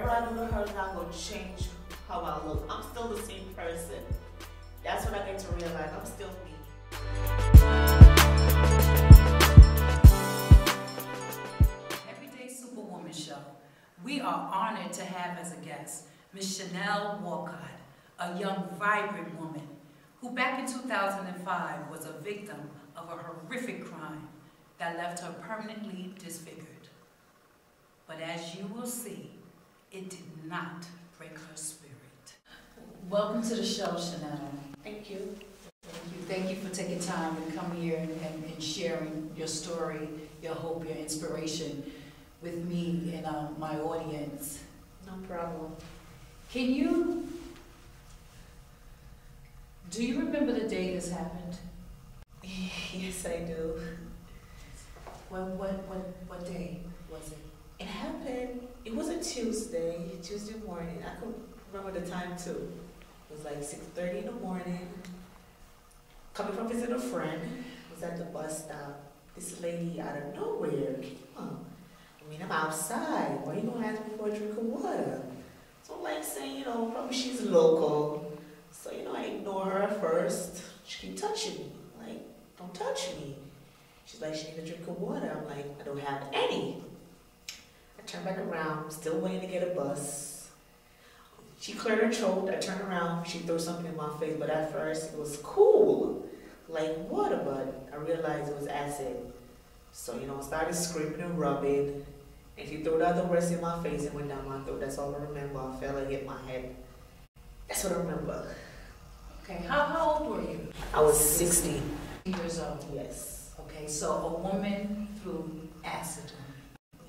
whatever I do to her is not going to change how I look. I'm still the same person. That's what I get to realize. I'm still me. Everyday Superwoman Show. We are honored to have as a guest Ms. Shelnil Walcott, a young, vibrant woman who back in 2005 was a victim of a horrific crime that left her permanently disfigured. But as you will see, it did not break her spirit. Welcome to the show, Shelnil. Thank you. Thank you. Thank you for taking time to come here and sharing your story, your hope, your inspiration with me and my audience. No problem. Do you remember the day this happened? Yes, I do. What day was it? It happened, it was a Tuesday morning. I can remember the time too. It was like 6:30 in the morning. Coming from visit a friend, was at the bus stop. This lady out of nowhere came up. I mean, I'm outside. Why you gonna ask me for a drink of water? So I'm like saying, you know, probably she's local. So, you know, I ignore her at first. She keep touching me. Like, don't touch me. She's like, she need a drink of water. I'm like, I don't have any. I turn back around, still waiting to get a bus. She cleared her throat. I turned around. She threw something in my face, but at first it was cool, like water, but I realized it was acid. So, you know, I started screaming and rubbing. And she threw the other rest in my face and went down my throat. That's all I remember. I fell and hit my head. That's what I remember. Okay, how old were you? I was 16 years old. Yes. Okay, so a woman threw acid on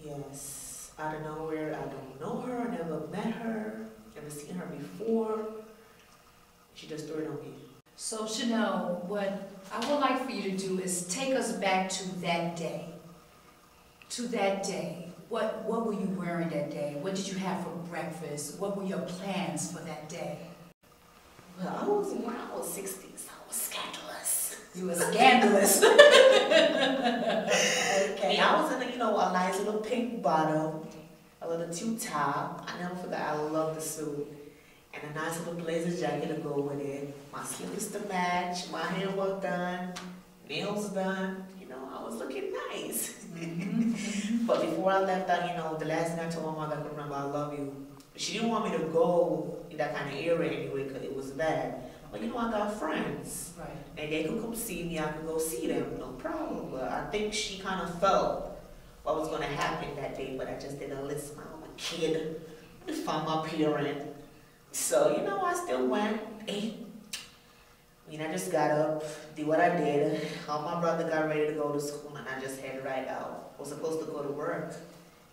you. Yes. Out of nowhere, I don't know her, I never met her, never seen her before. She just threw it on me. So Shelnil, what I would like for you to do is take us back to that day. To that day. What were you wearing that day? What did you have for breakfast? What were your plans for that day? Well, when I was 16, so I was scandalous. You were scandalous. Okay. I was in a, you know, a nice little pink bottom, a little tube top. I never forgot, I love the suit. And a nice little blazer jacket to go with it. My slippers to match, my hair well done, nails done. You know, I was looking nice. But before I left out, you know, the last thing I told my mother, I could remember, I love you. She didn't want me to go in that kind of area anyway, because it was bad. But you know, I got friends. Right. And they could come see me, I could go see them, no problem. But I think she kind of felt what was going to happen that day, but I just didn't listen. I'm a kid, if I'm up here. And so, you know, I still went, ate. I mean, I just got up, did what I did. My brother got ready to go to school, and I just headed right out. I was supposed to go to work.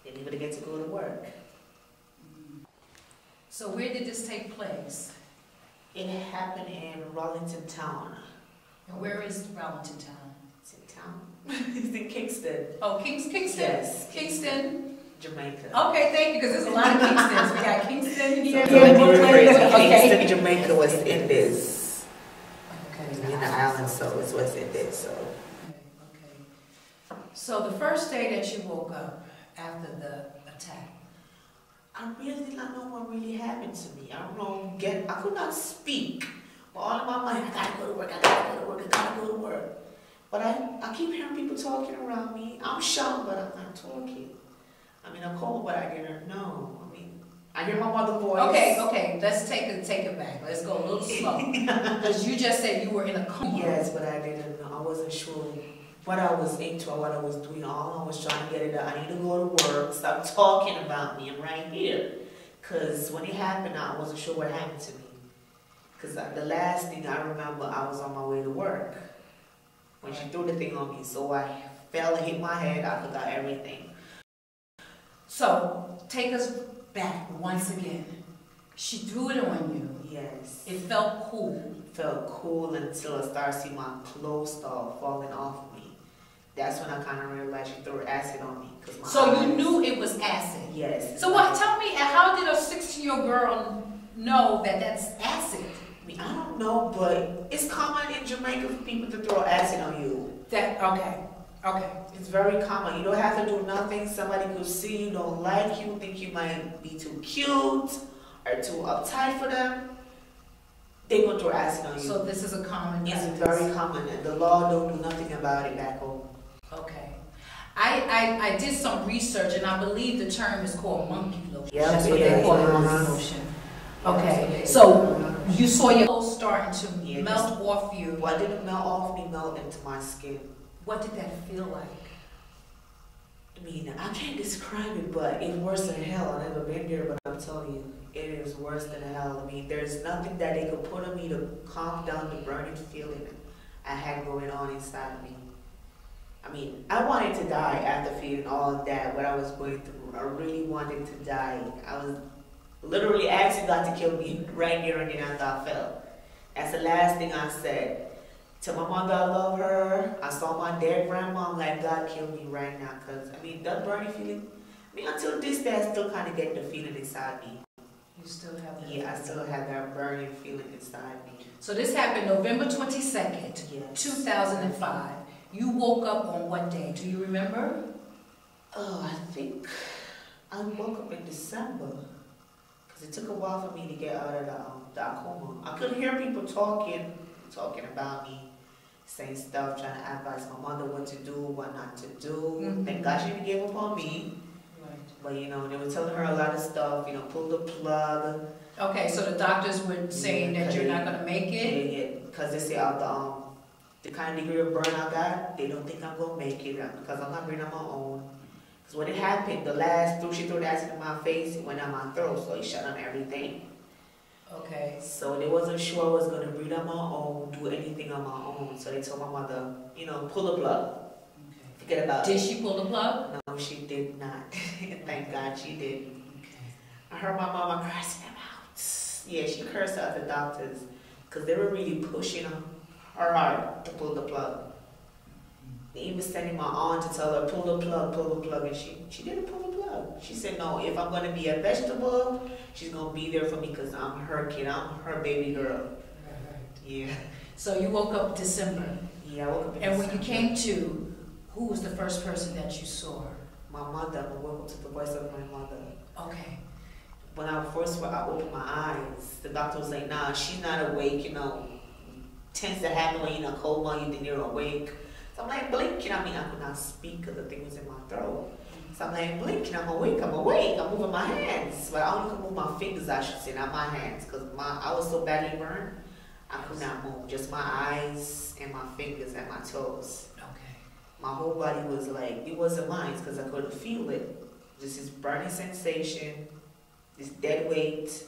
Didn't even get to go to work. So where did this take place? It happened in Rollington Town. And where is Rollington Town? It's in town. It's in Kingston. Oh, Kingston? Yes. Kingston? Jamaica. Okay, thank you, because there's a lot of Kingstons. We got Kingston here. Kingston, Jamaica was in this. In the island, so it's what's in there, so. Okay. So the first day that you woke up after the attack, I really did not know what really happened to me. I don't know, I could not speak. But all in my mind, I gotta go to work, I gotta go to work, I gotta go to work. But I keep hearing people talking around me. I'm shocked, but I'm not talking. I mean, I'm cold, but I didn't know. I mean, I hear my mother's voice. Okay, let's take it back. Let's go a little slow. Because you just said you were in a coma. Yes, but I didn't know. I wasn't sure what I was into or what I was doing. All I was trying to get it out. I need to go to work. Stop talking about me. I'm right here. Because when it happened, I wasn't sure what happened to me. Because the last thing I remember, I was on my way to work when she threw the thing on me. So I fell and hit my head. I forgot everything. So, take us back once again. She threw it on you. Yes. It felt cool. It felt cool until I started seeing my clothes start falling off me. That's when I kind of realized she threw acid on me. So you knew it was acid? Yes. So tell me, how did a 16-year-old girl know that that's acid? I mean, I don't know, but it's common in Jamaica for people to throw acid on you. Okay. Okay. It's very common. You don't have to do nothing. Somebody could see you, don't like you, think you might be too cute or too uptight for them. They gonna throw acid on you. So this is a common practice. It's very common, and the law don't do nothing about it back home. Okay. I did some research, and I believe the term is called monkey lotion. Yeah, that's what they call it, monkey lotion. Okay, so you saw your clothes starting to melt off you. What did it melt off me? Melt into my skin. What did that feel like? I mean, I can't describe it, but it's worse than hell. I've never been there, but I'm telling you, it is worse than hell. I mean, there's nothing that they could put on me to calm down the burning feeling I had going on inside of me. I mean, I wanted to die after feeling all of that, what I was going through. I really wanted to die. I was literally asking God to kill me right there and then after I fell. That's the last thing I said. To my mother, I love her. I saw my dead grandma. I'm like, God, kill me right now. Because, I mean, that burning feeling, I mean, until this day, I still kind of get the feeling inside me. You still have that? Yeah, I still have that burning feeling inside me. So this happened November 22nd, Yes. 2005. You woke up on what day? Do you remember? Oh, I think I woke up in December. Because it took a while for me to get out of the coma. I could hear people talking about me, saying stuff, trying to advise my mother what to do, what not to do. Mm-hmm. Thank God she didn't give up on me. Right. But you know, they were telling her a lot of stuff, you know, pull the plug. Okay, so the doctors were saying that you're not going to make it? Yeah, because they say the kind of degree of burn I got, they don't think I'm going to make it because I'm not breathing on my own. Because when it happened, she threw the acid in my face, it went down my throat, so it shut on everything. Okay. So they wasn't sure I was going to breathe on my own, do anything on my own. So they told my mother, you know, pull the plug. Okay. Forget about Did it. she pull the plug? No, she did not. Thank God she didn't. Okay. I heard my mama cursing them out. Yeah, she cursed out the doctors because they were really pushing her hard to pull the plug. They even sending my aunt to tell her, pull the plug, and she didn't pull the plug. She said, no, if I'm going to be a vegetable, she's going to be there for me because I'm her kid, I'm her baby girl. Right. Yeah. So you woke up December. Yeah, I woke up in And when you December. came to, who was the first person that you saw? My mother, I woke up to the voice of my mother. Okay. When I opened my eyes, the doctor was like, nah, she's not awake, you know. Tends to happen when you're in a coma, you think you're awake. So I'm like blinking. I mean, I could not speak because the thing was in my throat. So I'm like blinking. I'm awake. I'm moving my hands. But I only could move my fingers, I should say, not my hands. Because I was so badly burned, I could not move. Just my eyes and my fingers and my toes. Okay. My whole body was like, it wasn't mine because I couldn't feel it. Just this burning sensation, this dead weight.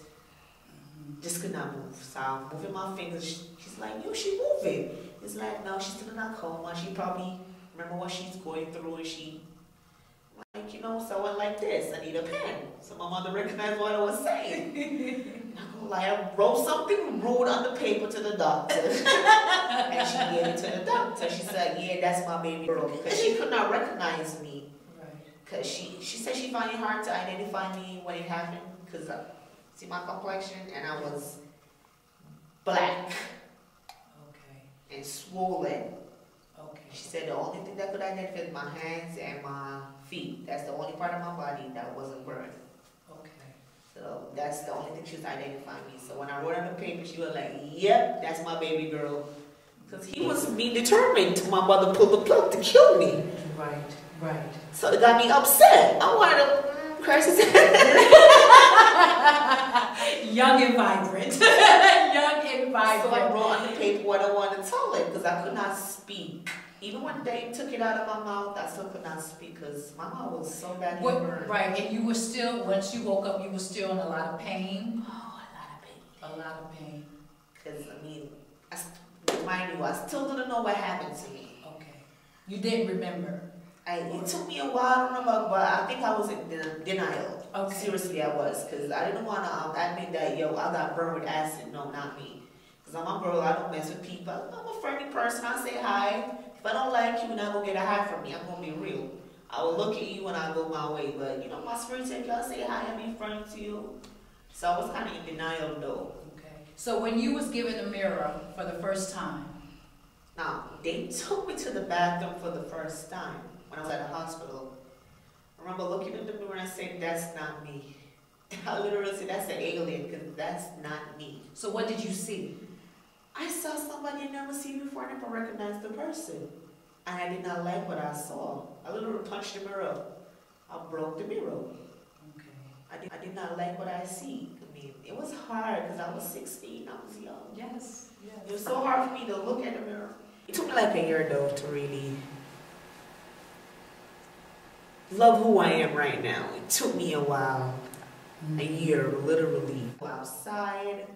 Just could not move. So I'm moving my fingers. She's like, yo, she moving. It's like, no, she's still in a coma. She probably remember what she's going through, and she, like, you know, someone like this, I need a pen. So my mother recognized what I was saying. Not gonna lie, I wrote something rude on the paper to the doctor. And she gave it to the doctor. She said, yeah, that's my baby girl. Because she could not recognize me. Right. Because she said she found it hard to identify me when it happened. Because see my complexion, and I was black. Okay. And swollen. Okay. She said the only thing that could identify is my hands and my feet. That's the only part of my body that wasn't burned. Okay. So that's the only thing she was identifying me. So when I wrote on the paper, she was like, yep, that's my baby girl. Because he was being determined to my mother pull the plug to kill me. Right, right. So it got me upset. I wanted to curse his Young and vibrant. Young and vibrant. So I wrote on the paper what I wanted to tell him because I could not speak. Even when they took it out of my mouth, I still could not speak because my mouth was so badly burned. Right, and you were still, once you woke up, you were still in a lot of pain? Oh, a lot of pain. A lot of pain. Because, I mean, mind you, I still didn't know what happened to me. Okay. You didn't remember? It took me a while, I don't remember, but I think I was in denial. Okay. Seriously, I was, because I didn't want to admit that, yo, I got burned with acid. No, not me. Because I'm a girl, I don't mess with people. I'm a friendly person, I say hi. If I don't like you, you're not going to get a hi from me. I'm going to be real. I will look at you when I go my way, but, you know, my spirit said, y'all say hi, I'm being friendly to you. So I was kind of in denial, though. Okay. So when you was given the mirror for the first time, Now, they took me to the bathroom for the first time when I was at the hospital. I remember looking in the mirror and saying, that's not me. I literally said, that's an alien, because that's not me. So what did you see? I saw somebody I never seen before, I never recognized the person. And I did not like what I saw. I literally punched the mirror. I broke the mirror. Okay. I did not like what I see. I mean, it was hard because I was 16, I was young. Yes, yes. It was so hard for me to look at the mirror. It took me like a year though to really love who I am right now. It took me a while, a year literally. Outside,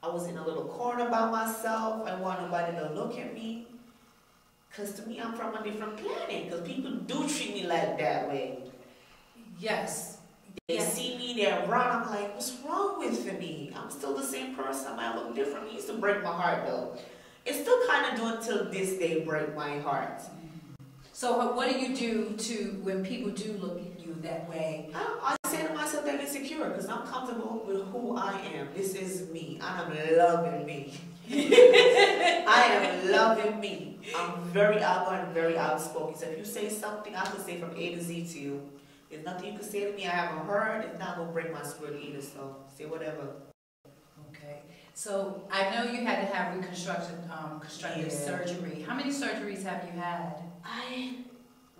I was in a little corner by myself. I want nobody to look at me. Because to me, I'm from a different planet. Because people do treat me like that way. Yes. They see me, they're run. I'm like, what's wrong with me? I'm still the same person. I might look different. It used to break my heart though. It still kind of do until this day break my heart. So what do you do to when people do look at you that way? I say to myself that I'm insecure because I'm comfortable with who I am. This is me, and I'm loving me. I am loving me. I'm very outgoing and very outspoken. So if you say something, I can say from A to Z to you. There's nothing you can say to me I haven't heard. It's not going to break my spirit either, so say whatever. Okay. So I know you had to have constructive surgery. How many surgeries have you had?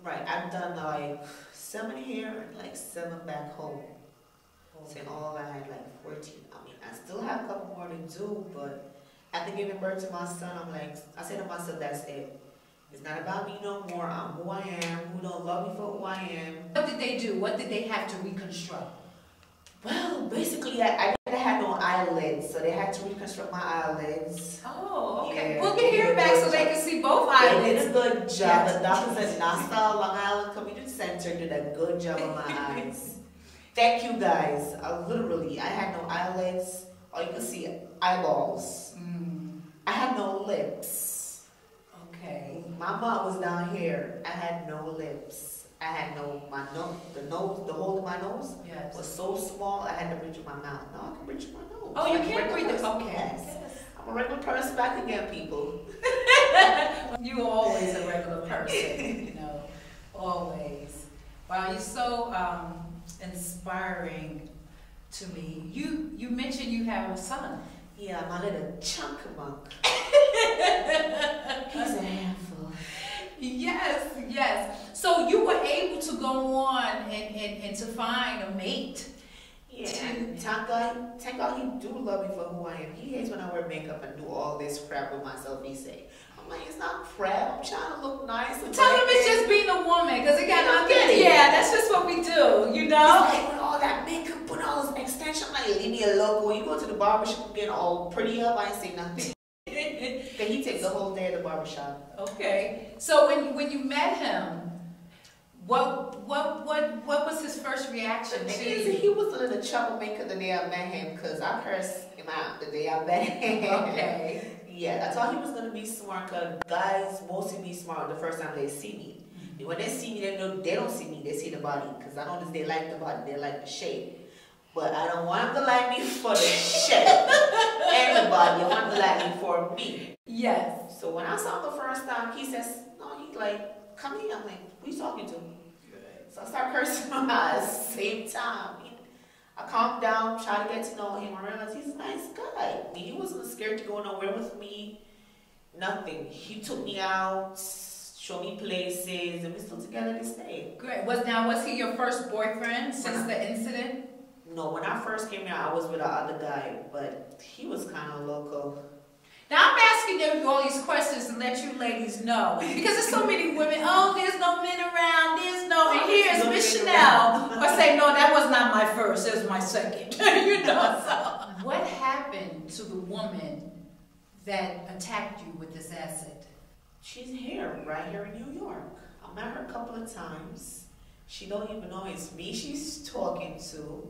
I've done like 7 here and like 7 back home. Okay. So in all I had like 14. I mean, I still have a couple more to do, but after giving birth to my son, I said to myself, that's it. It's not about me no more. I'm who I am. Who don't love me for who I am. What did they do? What did they have to reconstruct? Well, basically, I had no eyelids, so they had to reconstruct my eyelids. Oh, okay. Yeah, Put your hair back so they can see both eyelids. They did a good job. The doctors at Nassau, Long Island Community Center did a good job on my eyes. Thank you, guys. I had no eyelids. All you can see eyeballs. I had no lips. Okay. My mom was down here. I had no lips. I had my nose, the hole in my nose was so small I had to reach my mouth. Now I can reach my nose. Oh, you can't breathe it. Okay. Yes. I'm a regular person back again, people. You're always a regular person, always. Wow, you're so inspiring to me. You mentioned you have a son. Yeah, my little chunk monk. He's a handful. Yes. So you were able to go on and to find a mate. Yeah, and thank God he do love me for who I am. He hates when I wear makeup and do all this crap with myself, he say. I'm like, it's not crap, I'm trying to look nice. Tell him it's just being a woman, because it got nothing. Yeah, that's just what we do, He's like, with all that makeup, put all those extensions, I'm like, leave me alone. When you go to the barbershop getting all pretty up, I ain't say nothing. Then he takes the whole day at the barbershop. Okay. So when you met him, what was his first reaction to you? He was a little troublemaker the day I met him, because I cursed him out the day I met him. Okay. Yeah, I thought he was going to be smart, because guys mostly be smart the first time they see me. When they see me, they don't see me, they see the body, because I notice they like the body, they like the shape. But I don't want them to like me for the shape and the body. I want them to like me for me. Yes. So when I saw him the first time, he says, no, he's like, come here. I'm like, who you talking to? Good. So I start cursing him at the same time. I calmed down, tried to get to know him. I realized he's a nice guy. I mean, he wasn't scared to go nowhere with me. Nothing. He took me out, showed me places, and we're still together this day. Great. Was he your first boyfriend since the incident? No, when I first came here, I was with another guy, but he was kind of local. Now I'm asking you all these questions to let you ladies know, because there's so many women. Oh, there's no men around. There's no. And here's Miss Shelnil, or say, no, that was not my first. It was my second. So what happened to the woman that attacked you with this acid? She's here, right here in New York. I met her a couple of times. She don't even know it's me she's talking to.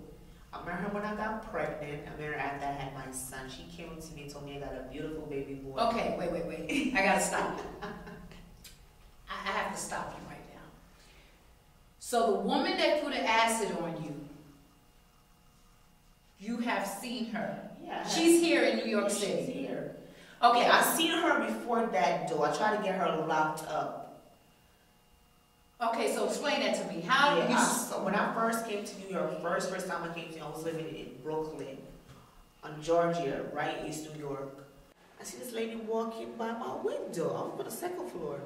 I met her when I got pregnant. I met her after I had my son. She came to me and told me I got a beautiful baby boy. Okay, wait. I gotta stop. I have to stop you right now. So the woman that put an acid on you, you have seen her. Yeah. She's here in New York City. She's here. Okay. Yeah, I seen her before that though. I tried to get her locked up. Okay, so explain that to me. How Yeah, you? so when I first came to New York, first time I came to New York, I was living in Brooklyn, on Georgia, right, East New York. I see this lady walking by my window. I was on the second floor.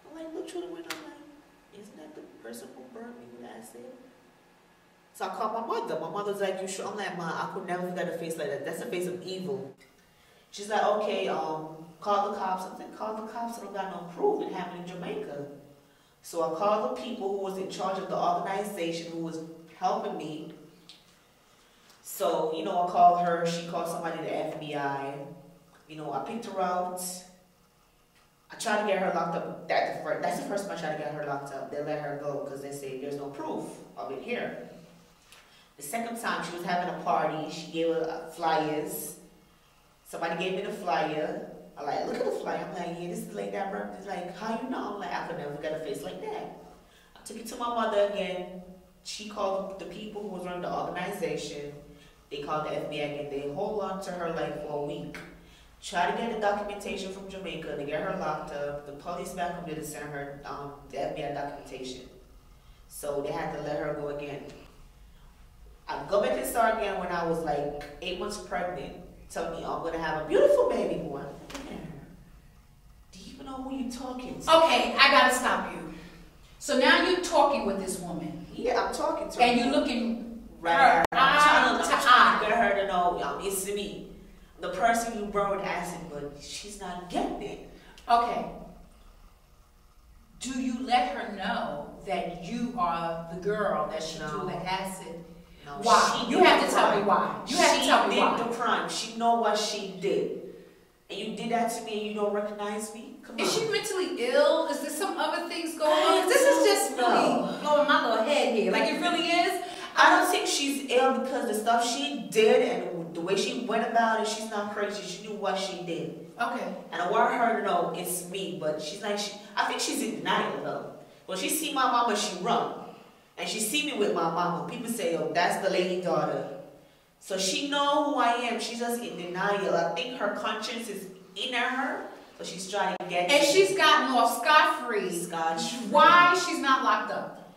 I'm like, look through the window. I'm like, isn't that the person who burned me with acid? So I called my mother. My mother's like, you sure? I'm like, Ma, I could never forget a face like that. That's a face of evil. She's like, okay, call the cops. I said, call the cops. I don't got no proof. It happened in Jamaica. So I called the people who was in charge of the organization who was helping me. So, you know, I called her. She called somebody, the FBI. You know, I picked her out. I tried to get her locked up. That's the first time I tried to get her locked up. They let her go because they say there's no proof of it here. The second time she was having a party, she gave her flyers. Somebody gave me the flyer. I like, look at the flyer. I'm like, yeah, this is like that burned. It's like, how you know? I'm like, I could never get a face like that. I took it to my mother again. She called the people who was running the organization. They called the FBI again. They hold on to her like for a week. Try to get the documentation from Jamaica to get her locked up. The police back home didn't send her the FBI documentation. So they had to let her go again. I go back and start again when I was like 8 months pregnant. Tell me I'm gonna have a beautiful baby boy. Do you even know who you talking to? Okay, I gotta stop you. So now you're talking with this woman. Yeah, I'm talking to her. And you're looking right. her I'm trying to get her to know it's me. The person who burned acid, but she's not getting it. Okay. Do you let her know that you are the girl that she threw the acid? No, why? You have to tell me why. You have to tell me why. She did the crime. She know what she did. And you did that to me and you don't recognize me? Come on. Is she mentally ill? Is there some other things going on? This is just really blowing my little head here. Like it really is? I don't think she's ill because the stuff she did and the way she went about it, she's not crazy. She knew what she did. Okay. And I want her to know it's me, but she's like, I think she's in denial though. When she see my mama, she run. And she see me with my mama. People say, oh, that's the lady daughter. So she know who I am. She's just in denial. I think her conscience is in her. So she's trying to get And she's gotten off scot-free. Scot-free. Why she's not locked up?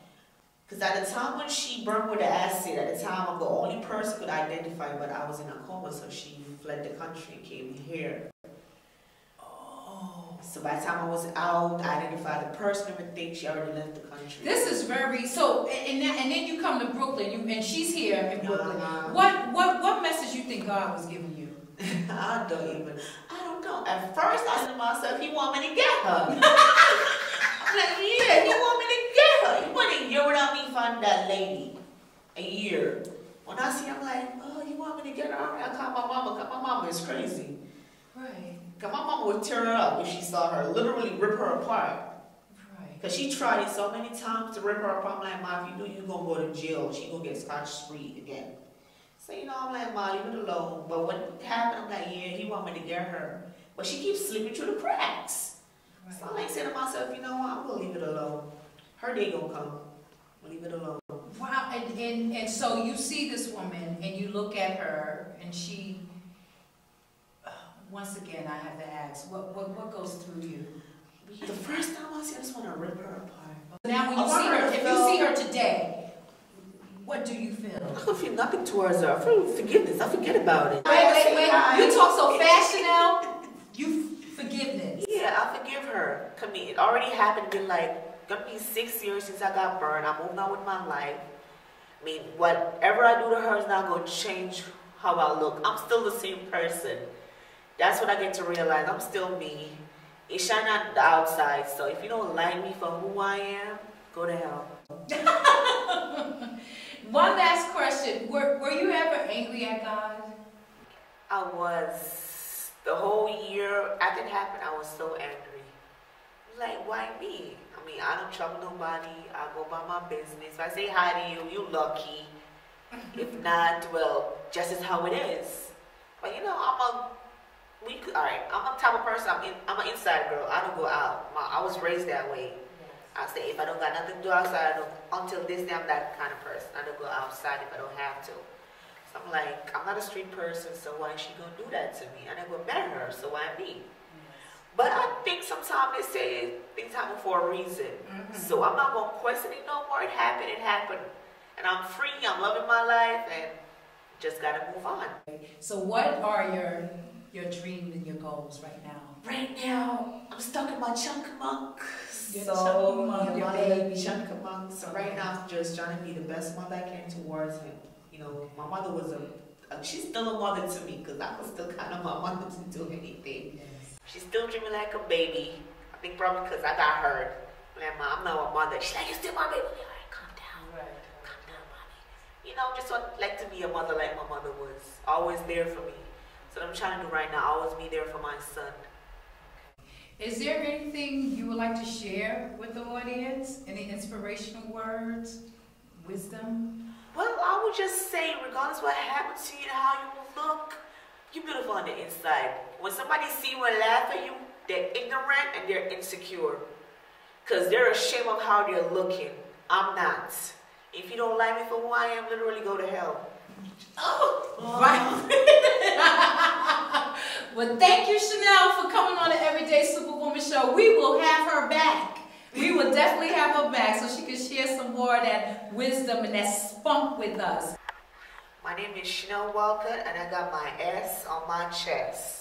Because at the time when she burned with the acid, at the time I'm the only person could identify, but I was in a coma, so she fled the country and came here. So by the time I was out, I identified the person, everything, she already left the country. This is very, so, and then you come to Brooklyn, and she's here in Brooklyn. What message you think God was giving you? I don't know. At first I said to myself, he want me to get her. I'm like, yeah, he want me to get her. He went a year without me finding that lady. A year. When I see her, I'm like, oh, you want me to get her? All right, I'll call my mama, because my mama is crazy. Right. Because my mama would tear her up if she saw her, literally rip her apart. Right. Because she tried it so many times to rip her apart. I'm like, Ma, if you do, you're going to go to jail. She going to get scotch-free again. So, you know, I'm like, Ma, leave it alone. But when it happened, I'm like, yeah, he want me to get her. But she keeps slipping through the cracks. Right. So I'm like saying to myself, you know what, I'm going to leave it alone. Her day going to come. I'll leave it alone. Wow, and so you see this woman, and you look at her, and she... Once again, I have to ask, what goes through you? The first time I see her, I just want to rip her apart. Now, when you see her, if you see her today, what do you feel? I don't feel nothing towards her. I feel forgiveness. I forget about it. Wait. You talk so fast, Shelnil. You forgiveness. Yeah, I forgive her. It already happened. It's been like, gonna be 6 years since I got burned. I moved on with my life. I mean, whatever I do to her is not going to change how I look. I'm still the same person. That's what I get to realize. I'm still me. It shine on the outside. So if you don't like me for who I am, go to hell. One last question. Were you ever angry at God? I was. The whole year after it happened, I was so angry. Like, why me? I mean, I don't trouble nobody. I go about my business. If I say hi to you, you lucky. If not, well, just as how it is. But you know, I'm a type of person. I'm an inside girl. I don't go out. I was raised that way. I say if I don't got nothing to do outside, until this day I'm that kind of person. I don't go outside if I don't have to. So I'm like, I'm not a street person, so why is she gonna do that to me? I never met her, so why me? But I think sometimes they say things happen for a reason. So I'm not gonna question it no more. It happened, and I'm free. I'm loving my life, and just gotta move on. So what are your dreams and your goals right now? Right now, I'm stuck in my chunk-a-monk. Your baby. Chunk-a-monk. So right now, I'm just trying to be the best mother I can towards him. You know, my mother was she's still a mother to me because I was still kind of my mother to do anything. Yes. She's still dreaming like a baby. I think probably because I got hurt. Like, I'm not a mother. She's like, you're still my baby. All right, calm down. Right. Calm down, mommy. You know, just want like to be a mother like my mother was. Always there for me. So what I'm trying to do right now, always be there for my son. Is there anything you would like to share with the audience? Any inspirational words? Wisdom? Well, I would just say, regardless what happened to you and how you look, you're beautiful on the inside. When somebody see you and laugh at you, they're ignorant and they're insecure. Because they're ashamed of how they're looking. I'm not. If you don't like me for who I am, literally go to hell. Right. Well, thank you, Shelnil, for coming on the Everyday Superwoman Show. We will have her back. We will definitely have her back so she can share some more of that wisdom and that spunk with us. My name is Walcott, and I got my S on my chest.